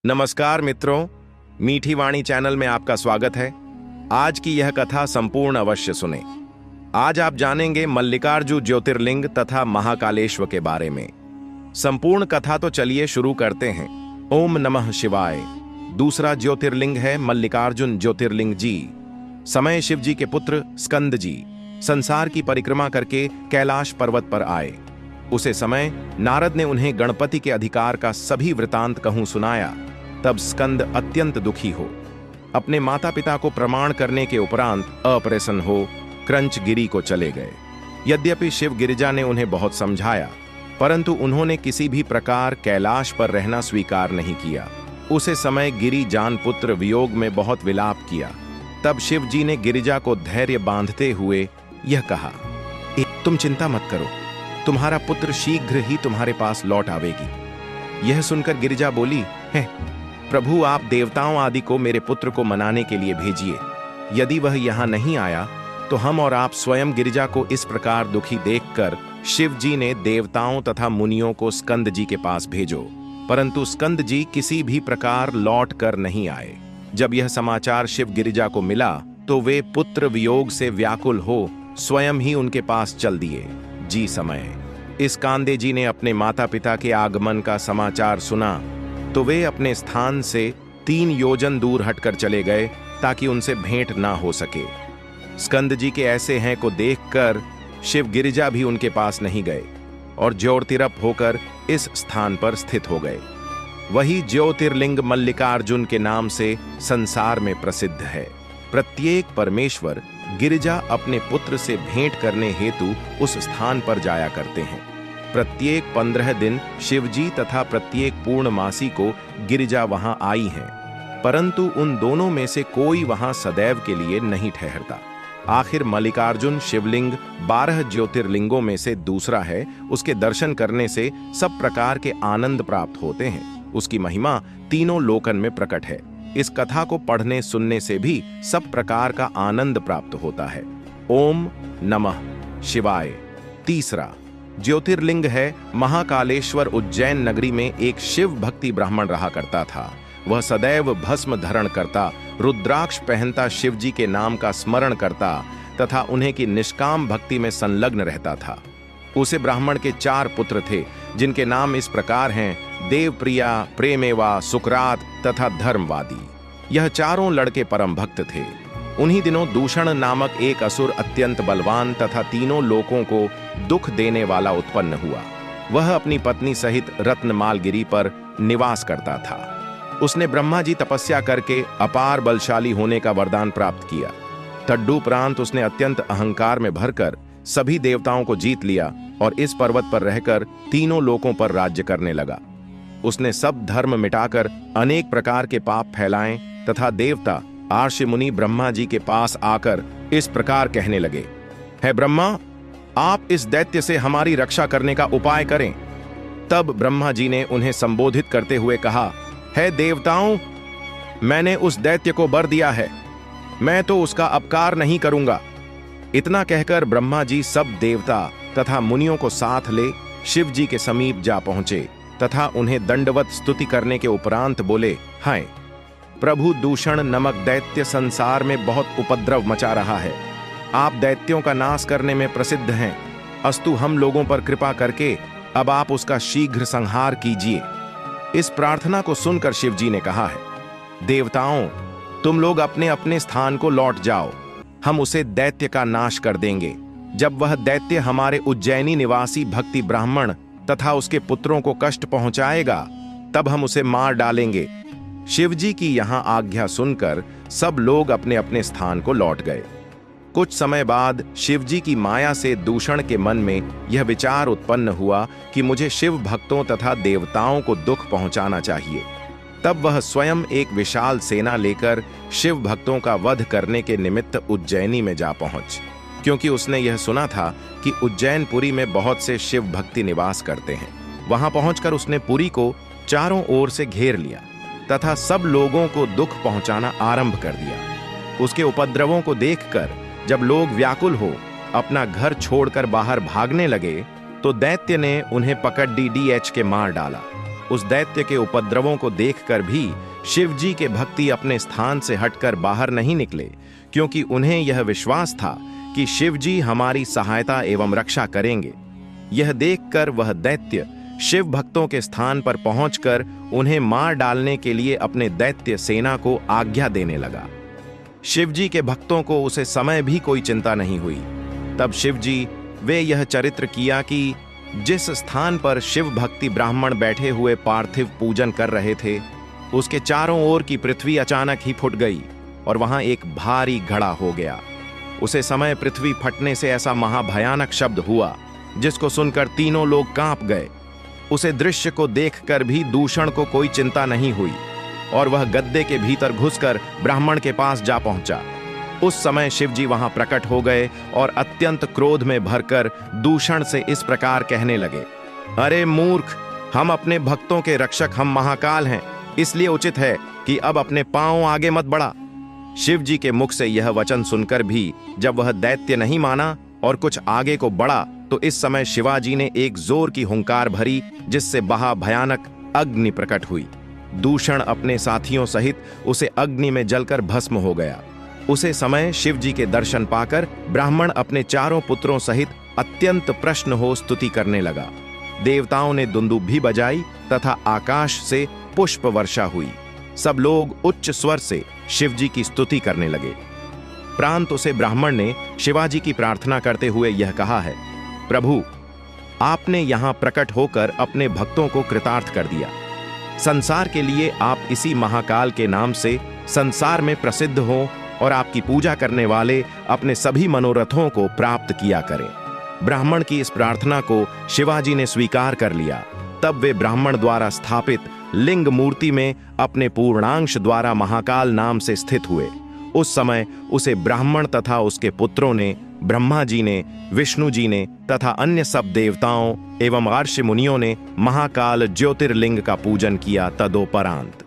नमस्कार मित्रों, मीठी वाणी चैनल में आपका स्वागत है। आज की यह कथा संपूर्ण अवश्य सुने। आज आप जानेंगे मल्लिकार्जुन ज्योतिर्लिंग तथा महाकालेश्वर के बारे में। संपूर्ण कथा तो चलिए शुरू करते हैं। ओम नमः शिवाय। दूसरा ज्योतिर्लिंग है मल्लिकार्जुन ज्योतिर्लिंग जी। समय शिव जी के पुत्र स्कंद जी संसार की परिक्रमा करके कैलाश पर्वत पर आए। उसे समय नारद ने उन्हें गणपति के अधिकार का सभी वृतांत कहूं सुनाया। तब स्कंद अत्यंत दुखी हो अपने माता पिता को प्रमाण करने के उपरांत अप्रसन्न हो क्रंच गिरी को चले गए। यद्यपि शिव गिरिजा ने उन्हें बहुत समझाया, परंतु उन्होंने किसी भी प्रकार कैलाश पर रहना स्वीकार नहीं किया। उसे समय गिरी जान पुत्र वियोग में बहुत विलाप किया। तब शिव जी ने गिरिजा को धैर्य बांधते हुए यह कहा, तुम चिंता मत करो, तुम्हारा पुत्र शीघ्र ही तुम्हारे पास लौट आवेगी। यह सुनकर गिरिजा बोली, है प्रभु, आप देवताओं आदि को मेरे पुत्र को मनाने के लिए भेजिए। यदि वह यहाँ नहीं आया तो हम और आप स्वयं गिरिजा को इस प्रकार दुखी देखकर शिव जी ने देवताओं तथा मुनियों को स्कंद जी के पास भेजो, परंतु स्कंद जी किसी भी प्रकार लौट कर नहीं आए। जब यह समाचार शिव गिरिजा को मिला तो वे पुत्र वियोग से व्याकुल हो स्वयं ही उनके पास चल दिए। जी समय इस कांदे जी ने अपने माता पिता के आगमन का समाचार सुना तो वे अपने स्थान से 3 योजन दूर हटकर चले गए ताकि उनसे भेंट ना हो सके। स्कंद जी के ऐसे हैं को देखकर शिव गिरिजा भी उनके पास नहीं गए और ज्योतिरप होकर इस स्थान पर स्थित हो गए। वही ज्योतिर्लिंग मल्लिकार्जुन के नाम से संसार में प्रसिद्ध है। प्रत्येक परमेश्वर गिरिजा अपने पुत्र से भेंट करने हेतु उस स्थान पर जाया करते हैं। प्रत्येक 15 दिन शिवजी तथा प्रत्येक पूर्णमासी को गिरिजा वहां आई हैं, परंतु उन दोनों में से कोई वहां सदैव के लिए नहीं ठहरता। आखिर मल्लिकार्जुन शिवलिंग 12 ज्योतिर्लिंगों में से दूसरा है। उसके दर्शन करने से सब प्रकार के आनंद प्राप्त होते हैं। उसकी महिमा तीनों लोकन में प्रकट है। इस कथा को पढ़ने सुनने से भी सब प्रकार का आनंद प्राप्त होता है। ओम नमः शिवाय। तीसरा ज्योतिर्लिंग है महाकालेश्वर। उज्जैन नगरी में एक शिव भक्ति ब्राह्मण रहा करता था। वह सदैव भस्म धारण करता, रुद्राक्ष पहनता, शिव जी के नाम का स्मरण करता तथा उन्हें की निष्काम भक्ति में संलग्न रहता था। उसे ब्राह्मण के 4 पुत्र थे, जिनके नाम इस प्रकार हैं, देवप्रिया, प्रेमेवा, सुकरात तथा धर्मवादी। यह चारों लड़के परम भक्त थे। उन्हीं दिनों दूषण नामक एक असुर अत्यंत बलवान तथा तीनों लोकों को दुख देने वाला उत्पन्न हुआ। वह अपनी पत्नी सहित रत्नमालगिरी पर निवास करता था। उसने ब्रह्मा जी तपस्या करके अपार बलशाली होने का वरदान प्राप्त किया। तदुपरांत उसने अत्यंत अहंकार में भरकर सभी देवताओं को जीत लिया और इस पर्वत पर रहकर तीनों लोकों पर राज्य करने लगा। उसने सब धर्म मिटाकर अनेक प्रकार के पाप फैलाए तथा देवता आर्षि मुनि ब्रह्मा जी के पास आकर इस प्रकार कहने लगे, है ब्रह्मा, आप इस दैत्य से हमारी रक्षा करने का उपाय करें। तब ब्रह्मा जी ने उन्हें संबोधित करते हुए कहा, है देवताओं, मैंने उस दैत्य को वर दिया है, मैं तो उसका अपकार नहीं करूंगा। इतना कहकर ब्रह्मा जी सब देवता तथा मुनियों को साथ ले शिव जी के समीप जा पहुंचे तथा उन्हें दंडवत स्तुति करने के उपरांत बोले, हाय प्रभु, दूषण नमक दैत्य संसार में बहुत उपद्रव मचा रहा है। आप दैत्यों का नाश करने में प्रसिद्ध हैं, अस्तु हम लोगों पर कृपा करके अब आप उसका शीघ्र संहार कीजिए। इस प्रार्थना को सुनकर शिव जी ने कहा है, देवताओं, तुम लोग अपने अपने स्थान को लौट जाओ, हम उसे दैत्य का नाश कर देंगे। जब वह दैत्य हमारे उज्जैनी निवासी भक्ति ब्राह्मण तथा उसके पुत्रों को कष्ट पहुंचाएगा, तब हम उसे मार डालेंगे। शिवजी की यहां आज्ञा सुनकर सब लोग अपने अपने स्थान को लौट गए। कुछ समय बाद शिवजी की माया से दूषण के मन में यह विचार उत्पन्न हुआ कि मुझे शिव भक्तों तथा देवताओं को दुख पहुंचाना चाहिए। तब वह स्वयं एक विशाल सेना लेकर शिव भक्तों का वध करने के निमित्त उज्जैनी में जा पहुंच, क्योंकि उसने यह सुना था कि उज्जैनपुरी में बहुत से शिव भक्ति निवास करते हैं। वहां पहुंचकर उसने पुरी को चारों ओर से घेर लिया तथा सब लोगों को दुख पहुंचाना आरंभ कर दिया। उसके उपद्रवों को देखकर जब लोग व्याकुल हो अपना घर छोड़कर बाहर भागने लगे तो दैत्य ने उन्हें पकड़ DDH के मार डाला। उस दैत्य के उपद्रवों को देखकर भी शिव जी के भक्ति अपने स्थान से हटकर बाहर नहीं निकले, क्योंकि उन्हें यह विश्वास था कि शिव जी हमारी सहायता एवं रक्षा करेंगे। यह देखकर वह दैत्य शिव भक्तों के स्थान पर पहुंचकर उन्हें मार डालने के लिए अपने दैत्य सेना को आज्ञा देने लगा। शिव जी के भक्तों को उसे समय भी कोई चिंता नहीं हुई। तब शिव जी वे यह चरित्र किया कि जिस स्थान पर शिव भक्ति ब्राह्मण बैठे हुए पार्थिव पूजन कर रहे थे, उसके चारों ओर की पृथ्वी अचानक ही फूट गई और वहां एक भारी घड़ा हो गया। उसे समय पृथ्वी फटने से ऐसा महाभयानक शब्द हुआ जिसको सुनकर तीनों लोग कांप गए। उसे दृश्य को देखकर भी दूषण को कोई चिंता नहीं हुई और वह गद्दे के भीतर घुसकर ब्राह्मण के पास जा पहुंचा। उस समय शिव जी वहां प्रकट हो गए और अत्यंत क्रोध में भरकर दूषण से इस प्रकार कहने लगे, अरे मूर्ख, हम अपने भक्तों के रक्षक, हम महाकाल हैं, इसलिए उचित है कि अब अपने पांव आगे मत बढ़ा। शिव जी के मुख से यह वचन सुनकर भी जब वह दैत्य नहीं माना और कुछ आगे को बढ़ा, तो इस समय शिवाजी ने एक जोर की हुंकार भरी जिससे वहां भयानक अग्नि प्रकट हुई। दूषण अपने साथियों सहित उसे अग्नि में जलकर भस्म हो गया। उसे समय शिव जी के दर्शन पाकर ब्राह्मण अपने चारों पुत्रों सहित अत्यंत प्रसन्न हो स्तुति करने लगा। देवताओं ने दुंदुभी बजाई तथा आकाश से पुष्प वर्षा हुई। सब लोग उच्च स्वर से शिव जी की स्तुति करने लगे। प्रांत उसे ब्राह्मण ने शिवाजी की प्रार्थना करते हुए यह कहा है, प्रभु, आपने यहां प्रकट होकर अपने भक्तों को कृतार्थ कर दिया। संसार के लिए आप इसी महाकाल के नाम से संसार में प्रसिद्ध हो और आपकी पूजा करने वाले अपने सभी मनोरथों को प्राप्त किया करें। ब्राह्मण की इस प्रार्थना को शिवाजी ने स्वीकार कर लिया। तब वे ब्राह्मण द्वारा स्थापित लिंग मूर्ति में अपने पूर्णांश द्वारा महाकाल नाम से स्थित हुए। उस समय उसे ब्राह्मण तथा उसके पुत्रों ने, ब्रह्मा जी ने, विष्णु जी ने तथा अन्य सब देवताओं एवं ऋषि मुनियों ने महाकाल ज्योतिर्लिंग का पूजन किया। तदोपरांत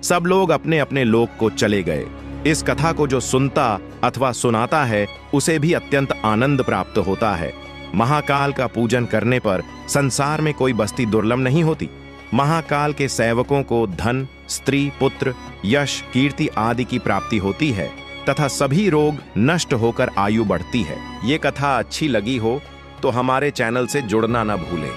सब लोग अपने अपने लोक को चले गए। इस कथा को जो सुनता अथवा सुनाता है उसे भी अत्यंत आनंद प्राप्त होता है। महाकाल का पूजन करने पर संसार में कोई बस्ती दुर्लभ नहीं होती। महाकाल के सेवकों को धन, स्त्री, पुत्र, यश, कीर्ति आदि की प्राप्ति होती है तथा सभी रोग नष्ट होकर आयु बढ़ती है। ये कथा अच्छी लगी हो तो हमारे चैनल से जुड़ना न भूलें।